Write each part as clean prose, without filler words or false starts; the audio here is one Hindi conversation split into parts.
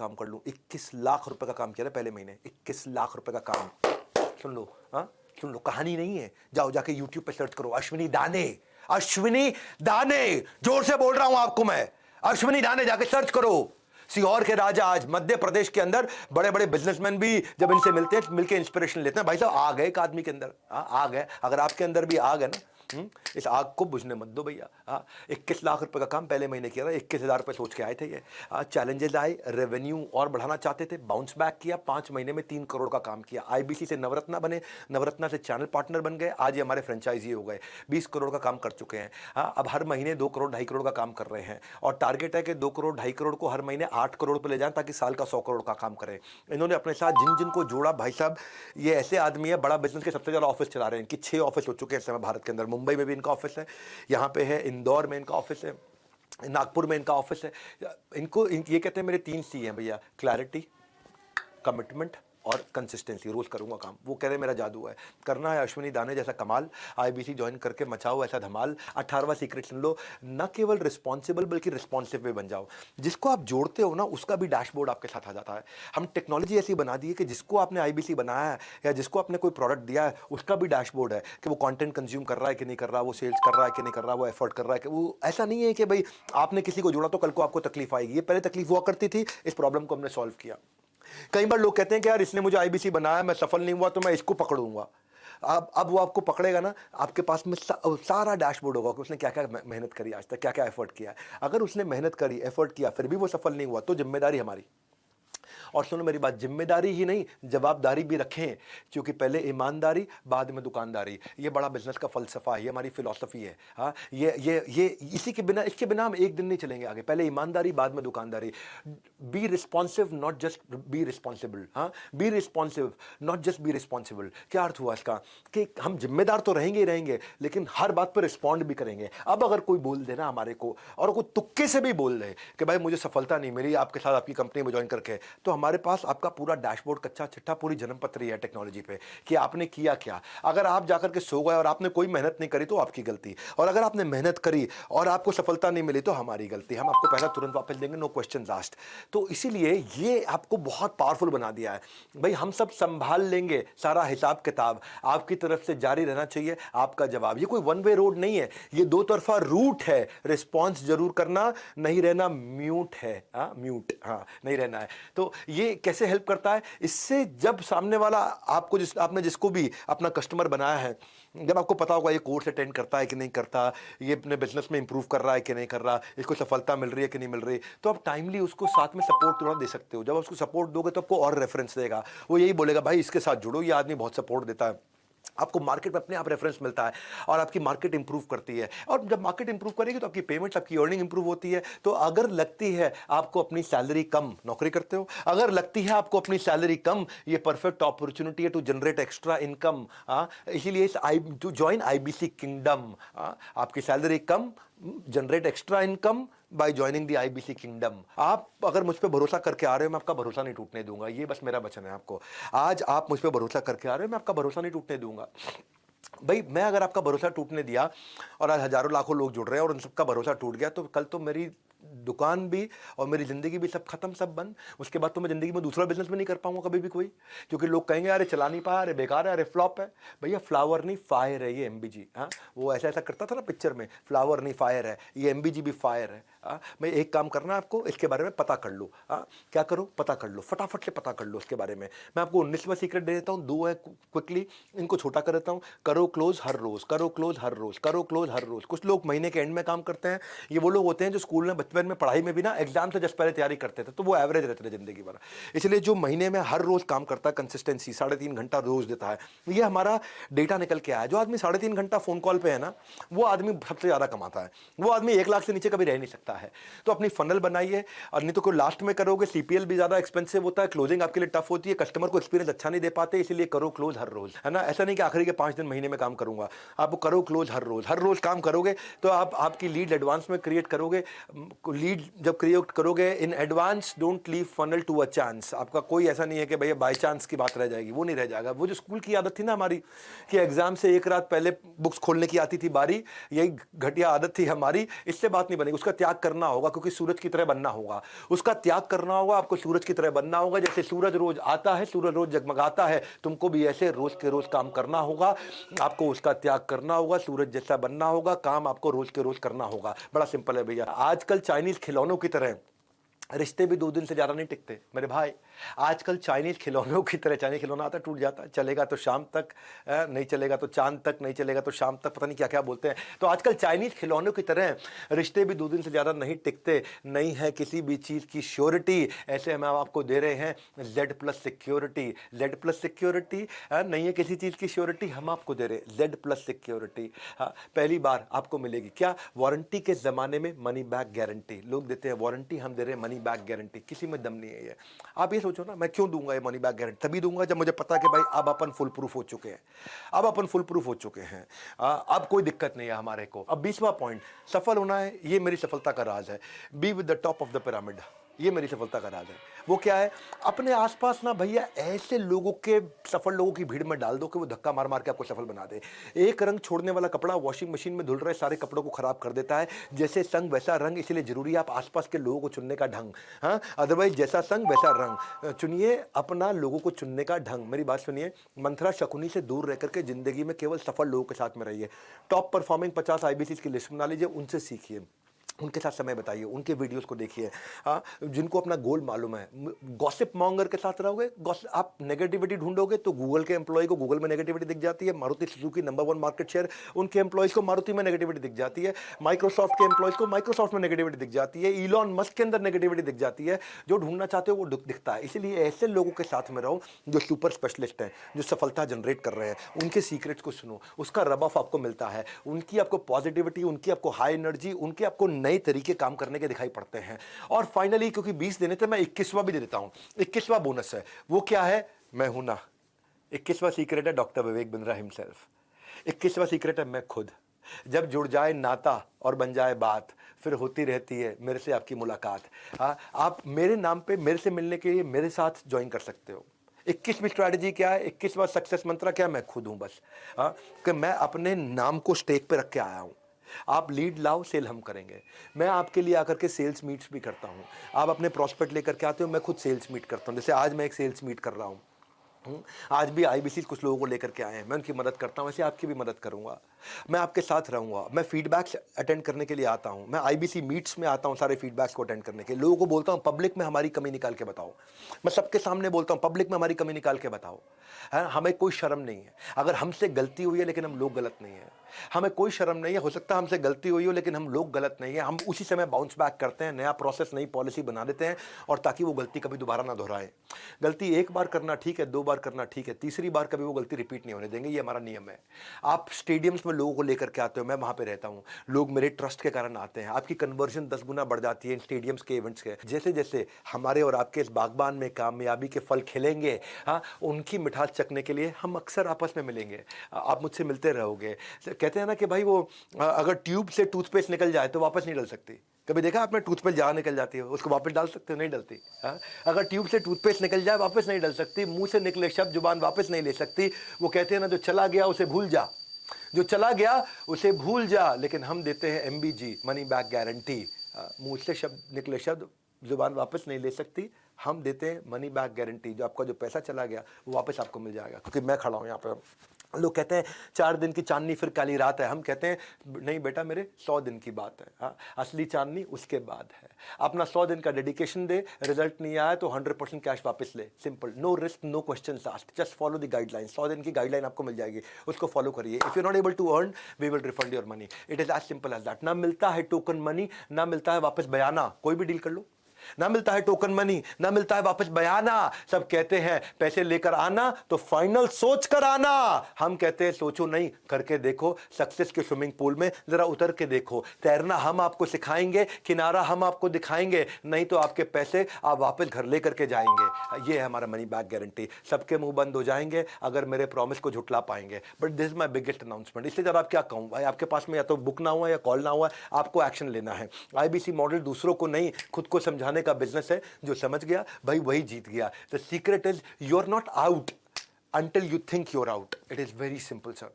काम कर लूँ। 21 लाख रुपए का काम किया था पहले महीने, 21 लाख रुपए का काम। सुन लो, हाँ सुन लो, कहानी नहीं है, जाओ जाके YouTube पे सर्च करो, अश्विनी दाने, अश्विनी दाने, जोर से बोल रहा हूं आपको मैं, अश्विनी दाने जाके सर्च करो। सीहोर के राजा आज मध्य प्रदेश के अंदर बड़े बड़े बिजनेसमैन भी जब इनसे मिलते हैं, मिलके इंस्पिरेशन लेते हैं। भाई साहब आ गए एक आदमी के अंदर, आ गए, अगर आपके अंदर भी आ गए ना, इस आग को बुझने मत दो भैया। 21 लाख रुपए का काम पहले महीने किया था, 21,000 रुपए सोच के आए थे ये। चैलेंजेस आए, रेवेन्यू और बढ़ाना चाहते थे, बाउंस बैक किया, 5 महीने में 3 करोड़ का काम किया। आईबीसी से नवरत्ना बने, नवरत्ना से चैनल पार्टनर बन गए, आज ये हमारे फ्रेंचाइजी हो गए, 20 करोड़ का काम कर चुके हैं। अब हर महीने 2 करोड़ 2.5 करोड़ का काम कर रहे हैं, और टारगेट है कि 2 करोड़ 2.5 करोड़ को हर महीने 8 करोड़ पर ले जाएं, ताकि साल का 100 करोड़ का काम करें। इन्होंने अपने साथ जिन जिन को जोड़ा, भाई साहब ये ऐसे आदमी है, बड़ा बिजनेस के सबसे ज़्यादा ऑफिस चला रहे हैं, इनकी 6 ऑफिस हो चुके हैं इस समय भारत के अंदर। मुंबई में भी इनका ऑफिस है, यहाँ पे है, इंदौर में इनका ऑफिस है, नागपुर में इनका ऑफिस है। ये कहते हैं मेरे 3 सी हैं भैया, क्लैरिटी, कमिटमेंट और कंसिस्टेंसी। रोज करूंगा काम, वो कह रहे मेरा जादू है, करना है अश्विनी दाने जैसा कमाल, आईबीसी ज्वाइन करके मचाओ ऐसा धमाल। 18वां सीक्रेट सुन लो, न केवल रिस्पॉन्सिबल बल्कि रिस्पॉन्सिव भी बन जाओ। जिसको आप जोड़ते हो ना, उसका भी डैशबोर्ड आपके साथ आ जाता है। हम टेक्नोलॉजी ऐसी बना दी है कि जिसको आपने आईबीसी बनाया है या जिसको आपने कोई प्रोडक्ट दिया है, उसका भी डैशबोर्ड है कि वो कंटेंट कंज्यूम कर रहा है कि नहीं कर रहा, वो सेल्स कर रहा है कि नहीं कर रहा, वो एफर्ट कर रहा है कि वो। ऐसा नहीं है कि भाई आपने किसी को जोड़ा तो कल को आपको तकलीफ आएगी, ये पहले तकलीफ हुआ करती थी, इस प्रॉब्लम को हमने सॉल्व किया। कई बार लोग कहते हैं कि यार इसने मुझे आईबीसी बनाया, मैं सफल नहीं हुआ तो मैं इसको पकड़ूंगा। अब वो आपको पकड़ेगा ना, आपके पास में सारा डैशबोर्ड होगा कि उसने क्या क्या मेहनत करी आज तक, क्या क्या एफर्ट किया है। अगर उसने मेहनत करी, एफर्ट किया, फिर भी वो सफल नहीं हुआ, तो जिम्मेदारी हमारी। और सुनो मेरी बात, जिम्मेदारी ही नहीं जवाबदारी भी रखें, क्योंकि पहले ईमानदारी बाद में दुकानदारी। ये बड़ा बिजनेस का फलसफा है, ये हमारी फिलॉसफी है। हाँ, ये इसी के बिना, इसके बिना हम एक दिन नहीं चलेंगे आगे। पहले ईमानदारी बाद में दुकानदारी। Be responsive not just be responsible. हाँ, be responsive not just be responsible. क्या अर्थ हुआ इसका, कि हम जिम्मेदार तो रहेंगे ही रहेंगे, लेकिन हर बात पर रिस्पॉन्ड भी करेंगे। अब अगर कोई बोल दे ना हमारे को, और कोई तुक्के से भी बोल दे कि भाई मुझे सफलता नहीं मिली आपके साथ, आपकी कंपनी में ज्वाइन करके, तो हमारे पास आपका पूरा डैशबोर्ड, कच्चा चिट्ठा, पूरी जन्मपत्री है टेक्नोलॉजी पे कि आपने किया क्या। अगर आप जाकर के सो गए और आपने कोई मेहनत नहीं करी तो आपकी गलती, और अगर आपने मेहनत करी और आपको सफलता नहीं मिली तो हमारी गलती। हम आपको पैसा तुरंत वापस देंगे, नो क्वेश्चन आस्क्ड। तो इसीलिए ये आपको बहुत पावरफुल बना दिया है। भाई हम सब संभाल लेंगे सारा हिसाब किताब, आपकी तरफ से जारी रहना चाहिए आपका जवाब। ये कोई वन वे रोड नहीं है, ये 2 तरफा रूट है। रिस्पॉन्स जरूर करना, नहीं रहना म्यूट है। म्यूट, हाँ नहीं रहना है। तो ये कैसे हेल्प करता है, इससे जब सामने वाला आपको, आपने जिसको भी अपना कस्टमर बनाया है, जब आपको पता होगा ये कोर्स अटेंड करता है कि नहीं करता, ये अपने बिजनेस में इंप्रूव कर रहा है कि नहीं कर रहा, इसको सफलता मिल रही है कि नहीं मिल रही, तो आप टाइमली उसको साथ में सपोर्ट थोड़ा दे सकते हो। जब उसको सपोर्ट दोगे तो आपको और रेफरेंस देगा, वो यही बोलेगा भाई इसके साथ जुड़ो, ये आदमी बहुत सपोर्ट देता है। आपको मार्केट में अपने आप रेफरेंस मिलता है और आपकी मार्केट इंप्रूव करती है। और जब मार्केट इंप्रूव करेगी तो आपकी पेमेंट्स, आपकी अर्निंग इंप्रूव होती है। तो अगर लगती है आपको अपनी सैलरी कम, नौकरी करते हो, अगर लगती है आपको अपनी सैलरी कम, ये परफेक्ट अपॉर्चुनिटी है टू जनरेट एक्स्ट्रा इनकम। इसीलिए टू ज्वाइन आईबीसी किंगडम। आपकी salary come, generate extra income by joining the IBC kingdom. आप अगर मुझ पे भरोसा करके आ रहे हो, मैं आपका भरोसा नहीं टूटने दूंगा, ये बस मेरा वचन है आपको। आज आप मुझ पे भरोसा करके आ रहे हो, मैं आपका भरोसा नहीं टूटने दूंगा। भाई मैं अगर आपका भरोसा टूटने दिया और आज हजारों लाखों लोग जुड़ रहे हैं और उन सबका भरोसा टूट गया, तो कल तो मेरी दुकान भी और मेरी जिंदगी भी सब खत्म, सब बंद। उसके बाद तो मैं जिंदगी में दूसरा बिजनेस भी नहीं कर पाऊंगा कभी भी कोई, क्योंकि लोग कहेंगे अरे चला नहीं पाया, अरे बेकार है, अरे फ्लॉप है। भैया फ्लावर नहीं फायर है ये एमबीजी। हाँ, वो ऐसा ऐसा करता था ना पिक्चर में, फ्लावर नहीं फायर है, ये एमबीजी भी फायर है। मैं एक काम करना है आपको, इसके बारे में पता कर लो। क्या करो, पता कर लो, फटाफट से पता कर लो इसके बारे में। मैं आपको 19वां सीक्रेट दे देता हूँ, 2 है क्विकली, इनको छोटा कर देता हूँ। करो क्लोज हर रोज, करो क्लोज हर रोज, करो क्लोज हर रोज। कुछ लोग महीने के एंड में काम करते हैं, ये वो लोग होते हैं जो स्कूल में बचपन में पढ़ाई में भी ना एग्जाम से जस्ट पहले तैयारी करते थे, तो वो एवरेज रहते थे जिंदगी भर। इसलिए जो महीने में हर रोज काम करता है, कंसिस्टेंसी 3.5 घंटा रोज देता है, ये हमारा डेटा निकल के आया। जो आदमी 3.5 घंटा फोन कॉल पे है ना, वो आदमी सबसे ज्यादा कमाता है। वो आदमी 1 लाख से नीचे कभी रह नहीं सकता है। तो अपनी फनल बनाइए, और नहीं तो कोई लास्ट में करोगे, सीपीएल भी ज्यादा एक्सपेंसिव होता है, क्लोजिंग आपके लिए टफ होती है, कस्टमर को एक्सपीरियंस अच्छा नहीं दे पाते, इसलिए करो क्लोज हर रोज, है ना। ऐसा नहीं कि आखिरी के 5 दिन महीने में काम करूंगा, आप करो क्लोज हर रोज। हर रोज काम करोगे तो आप आपकी लीड एडवांस में क्रिएट करोगे, लीड जब क्रिएट करोगे in advance, don't leave funnel to a chance. आपका कोई ऐसा नहीं है कि भैया बाय चांस की बात रह जाएगी, वो नहीं रह जाएगा। वो जो स्कूल की आदत थी ना हमारी कि एग्जाम से एक रात पहले बुक्स खोलने की आती थी बारी, यही घटिया आदत थी हमारी, इससे बात नहीं बनेगी। उसका त्याग करना होगा, क्योंकि सूरज की तरह बनना होगा। उसका त्याग करना होगा, आपको सूरज की तरह बनना होगा। जैसे सूरज रोज आता है, सूरज रोज जगमगाता है, तुमको भी ऐसे रोज के रोज काम करना होगा। आपको उसका त्याग करना होगा, सूरज जैसा बनना होगा, काम आपको रोज के रोज करना होगा। बड़ा सिंपल है भैया। आजकल चाइनीज खिलौनों की तरह रिश्ते भी 2 दिन से ज़्यादा नहीं टिकते मेरे भाई। आजकल चाइनीज़ खिलौनों की तरह, चाइनीज़ खिलौना आता है टूट जाता है, चलेगा तो शाम तक, नहीं चलेगा तो चांद तक, नहीं चलेगा तो शाम तक, पता नहीं क्या क्या बोलते हैं। तो आजकल चाइनीज़ खिलौनों की तरह रिश्ते भी 2 दिन से ज़्यादा नहीं टिकते। नहीं है किसी भी चीज़ की श्योरिटी, ऐसे हम आपको दे रहे हैं Z+ सिक्योरिटी। Z+ सिक्योरिटी नहीं है किसी चीज़ की श्योरिटी, हम आपको दे रहे हैं Z+ सिक्योरिटी। पहली बार आपको मिलेगी क्या, वारंटी के ज़माने में मनी बैक गारंटी। लोग देते हैं वारंटी, हम दे रहे हैं मनी बैक गारंटी। किसी में दम नहीं है ये। आप ये सोचो ना, मैं क्यों दूंगा ये मनी बैक गारंटी? तभी दूंगा जब मुझे पता कि भाई अब अपन फुल प्रूफ हो चुके हैं, अब अपन फुल प्रूफ हो चुके हैं, अब कोई दिक्कत नहीं है हमारे को। अब 20वां पॉइंट, सफल होना है, ये मेरी सफलता का राज है। Be with the top of the pyramid, ये मेरी सफलता का राज है। वो क्या है, अपने आसपास ना भैया ऐसे लोगों के, सफल लोगों की भीड़ में डाल दो कि वो धक्का मार मार के आपको सफल बना दे। एक रंग छोड़ने वाला कपड़ा वॉशिंग मशीन में धुल रहे सारे कपड़ों को खराब कर देता है। जैसे संग वैसा रंग, इसलिए जरूरी है आप आसपास के लोगों को चुनने का ढंग। हाँ, अदरवाइज जैसा संग वैसा रंग। चुनिए अपना लोगों को चुनने का ढंग। मेरी बात सुनिए, मंत्रा शकुनी से दूर रह करके जिंदगी में केवल सफल लोगों के साथ में रहिए। टॉप परफॉर्मिंग 50 IBC की लिस्ट बना लीजिए, उनसे सीखिए, उनके साथ समय बताइए, उनके वीडियोस को देखिए। जिनको अपना गोल मालूम है। गॉसिप मॉन्गर के साथ रहोगे, आप नेगेटिविटी ढूंढोगे तो गूगल के एम्प्लॉय को गूगल में नेगेटिविटी दिख जाती है। Maruti Suzuki number 1 market share, उनके एम्प्लॉयज को मारुति में नेगेटिविटी दिख जाती है। माइक्रोसॉफ्ट के एम्प्लॉयज को माइक्रोसॉफ्ट में नेगेटिविटी दिख जाती है। इलॉन मस्क के अंदर नेगेटिविटी दिख जाती है। जो ढूंढना चाहते हो वो दिखता है। इसलिए ऐसे लोगों के साथ में रहो जो सुपर स्पेशलिस्ट हैं, जो सफलता जनरेट कर रहे हैं। उनके सीक्रेट्स को सुनो, उसका रब ऑफ आपको मिलता है। उनकी आपको पॉजिटिविटी, उनकी आपको हाई एनर्जी, उनके आपको नए तरीके काम करने के दिखाई पड़ते हैं। और फाइनली, क्योंकि 20 देने थे, मैं 21वां भी दे देता हूं। 21वां बोनस है। वो क्या है, मैं हूं ना। 21वां सीक्रेट है doctor Vivek Bindra himself. 21वां secret है मैं खुद। जब जुड़ जाए नाता और बन जाए बात, फिर होती रहती है मेरे से आपकी मुलाकात। आप मेरे नाम पे मेरे से मिलने के लिए मेरे साथ ज्वाइन कर सकते हो। 21वीं स्ट्रैटेजी क्या है, 21वां सक्सेस मंत्र क्या है, मैं खुद हूं बस। कि मैं अपने नाम को स्टेक पे रख के आया हूं। आप लीड लाओ, सेल हम करेंगे। मैं आपके लिए आकर के सेल्स मीट्स भी करता हूं। आप अपने प्रॉस्पेक्ट लेकर के आते हो, मैं खुद सेल्स मीट करता हूं। जैसे आज मैं एक सेल्स मीट कर रहा हूं। आज भी IBC कुछ लोगों को लेकर के आए हैं, मैं उनकी मदद करता हूं, वैसे आपकी भी मदद करूंगा। मैं आपके साथ रहूंगा। मैं फीडबैक्स अटेंड करने के लिए आता हूं। मैं IBC मीट्स में आता हूं सारे फीडबैक्स को अटेंड करने के। लोगों को बोलता हूं पब्लिक में हमारी कमी निकाल के बताओ। मैं सबके सामने बोलता हूं पब्लिक में हमारी कमी निकाल के बताओ। है, हमें कोई शर्म नहीं है। अगर हमसे गलती हुई है लेकिन हम लोग गलत नहीं है, हमें कोई शर्म नहीं है। हो सकता है हमसे गलती हुई हो लेकिन हम लोग गलत नहीं है। हम उसी समय बाउंस बैक करते हैं, नया प्रोसेस, नई पॉलिसी बना देते हैं, और ताकि वो गलती कभी दोबारा ना दोहराए। गलती एक बार करना ठीक है, 2 बार करना ठीक है, तीसरी बार कभी वो गलती रिपीट नहीं होने देंगे। ये हमारा नियम है। आप स्टेडियम्स में लोगों को लेकर के आते हो, मैं वहां पे रहता हूं, लोग मेरे ट्रस्ट के कारण आते हैं। आपकी कन्वर्जन 10 गुना बढ़ जाती है इन स्टेडियम्स के इवेंट्स के। जैसे जैसे हमारे और आपके इस बागबान में कामयाबी के फल खिलेंगे, उनकी मिठास चखने के लिए हम अक्सर आपस में मिलेंगे। आप मुझसे मिलते रहोगे। कहते हैं ना कि भाई वो अगर ट्यूब से टूथपेस्ट निकल जाए तो वापस नहीं डल सकती। कभी देखा आपने टूथपेस्ट जहाँ निकल जाती है उसको वापस डाल सकते हो? नहीं डलती। अगर ट्यूब से टूथपेस्ट निकल जाए वापस नहीं डल सकती। मुंह से निकले शब्द जुबान वापस नहीं ले सकती। वो कहते हैं ना, जो चला गया उसे भूल जा, जो चला गया उसे भूल जा। लेकिन हम देते हैं MBG, मनी बैक गारंटी। मुंह से शब्द निकले शब्द जुबान वापस नहीं ले सकती। हम देते हैं मनी बैक गारंटी। जो आपका जो पैसा चला गया वो वापस आपको मिल जाएगा, क्योंकि मैं खड़ा हूँ यहाँ पे। लोग कहते हैं 4 दिन की चांदनी फिर काली रात है। हम कहते हैं नहीं बेटा, मेरे 100 दिन की बात है। असली चांदनी उसके बाद है। अपना 100 दिन का डेडिकेशन दे, रिजल्ट नहीं आया तो 100% कैश वापस ले। Simple, no risk, no question asked, just follow the guideline. 100 दिन की गाइडलाइन आपको मिल जाएगी, उसको फॉलो करिए। If you not able to earn, we will refund your money. It is as simple as that. ना मिलता है टोकन मनी, ना मिलता है वापस बयाना। कोई भी डील कर लो, ना मिलता है टोकन मनी, ना मिलता है वापस बयाना। सब कहते हैं पैसे लेकर आना तो फाइनल सोच कर आना। हम कहते हैं सोचो नहीं, करके देखो। सक्सेस के स्विमिंग पूल में जरा उतर के देखो। तैरना हम आपको सिखाएंगे, किनारा हम आपको दिखाएंगे, नहीं तो आपके पैसे आप वापस घर लेकर के जाएंगे। ये है हमारा मनी बैक गारंटी। सबके मुंह बंद हो जाएंगे अगर मेरे प्रॉमिस को झुटला पाएंगे। But this is my biggest announcement. इसलिए जरा आप क्या कहूं भाई, आपके पास में या तो बुक ना हुआ या कॉल ना हुआ, आपको एक्शन लेना है। आईबीसी मॉडल दूसरों को नहीं, खुद को समझाने का बिजनेस है। जो समझ गया भाई वही जीत गया। The secret is you are not out until you think you're out. It is very simple, sir.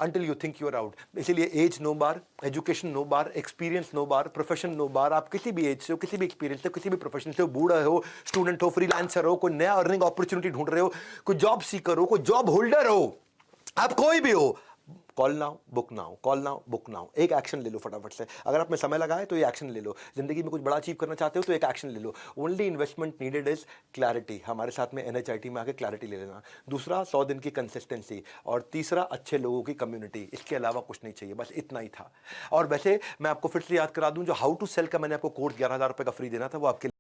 Until you think you're out. इसीलिए एज नो बार, एजुकेशन नो बार, एक्सपीरियंस नो बार, प्रोफेशन नो बार। आप किसी भी एज से हो, किसी भी एक्सपीरियंस से, किसी भी प्रोफेशन से हो, बूढ़ा हो, स्टूडेंट हो, फ्रीलांसर हो, कोई नया अर्निंग अपॉर्चुनिटी ढूंढ रहे हो, कोई जॉब सीकर हो, कोई जॉब होल्डर हो, आप कोई भी हो, call now book now, call now book now. एक एक्शन ले लो फटाफट से। अगर आप में समय लगा है तो ये एक्शन ले लो। जिंदगी में कुछ बड़ा अचीव करना चाहते हो तो एक एक्शन ले लो। Only investment needed is clarity. हमारे साथ में एनएचआईटी में आके क्लैरिटी ले लेना। दूसरा 100 दिन की कंसिस्टेंसी, और तीसरा अच्छे लोगों की कम्युनिटी। इसके अलावा कुछ नहीं चाहिए, बस इतना ही था। और वैसे मैं आपको फिर से याद करा दूं, जो हाउ टू सेल का मैंने आपको कोर्स 11,000 रुपये का फ्री देना था, वो आपके